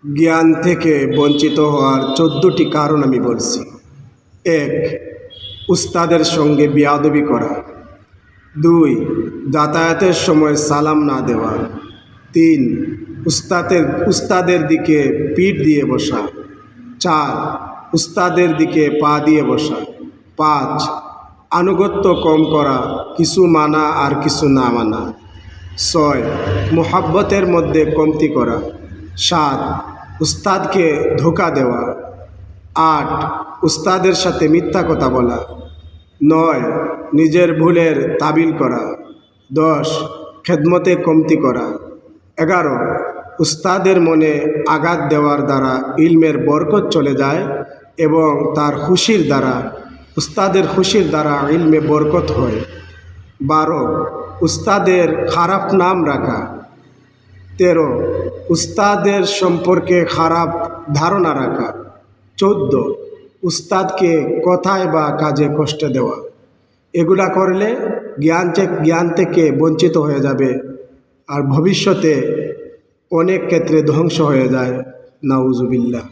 জ্ঞান থেকে বঞ্চিত হওয়ার 14টি কারণ আমি বলছি। 1. উস্তাদের সঙ্গে বেয়াদবি করা। 2. যাতায়াতের সময় সালাম না দেওয়া। 3. উস্তাদের দিকে পিঠ দিয়ে বসা। 4. উস্তাদের দিকে পা দিয়ে বসা। 5. আনুগত্য কম করা, কিছু মানা আর কিছু না মানা। 6. মোহাব্বতের মধ্যে কমতি করা। 7. উস্তাদকে ধোঁকা দেওয়া। 8. উস্তাদের সাথে মিথ্যা কথা বলা। 9. নিজের ভুলের তাবিল করা। 10. খেদমতে কমতি করা। 11. উস্তাদের মনে আঘাত দেওয়ার দ্বারা ইলমের বরকত চলে যায় এবং তার খুশির দ্বারা উস্তাদের খুশির দ্বারা ইলমে বরকত হয়। 12. উস্তাদের খারাপ নাম রাখা। 13. উস্তাদের সম্পর্কে খারাপ ধারণা রাখা। 14. উস্তাদকে কথায় বা কাজে কষ্ট দেওয়া। এগুলা করলে জ্ঞান থেকে বঞ্চিত হয়ে যাবে আর ভবিষ্যতে অনেক ক্ষেত্রে ধ্বংস হয়ে যায়। নাউজুবিল্লাহ।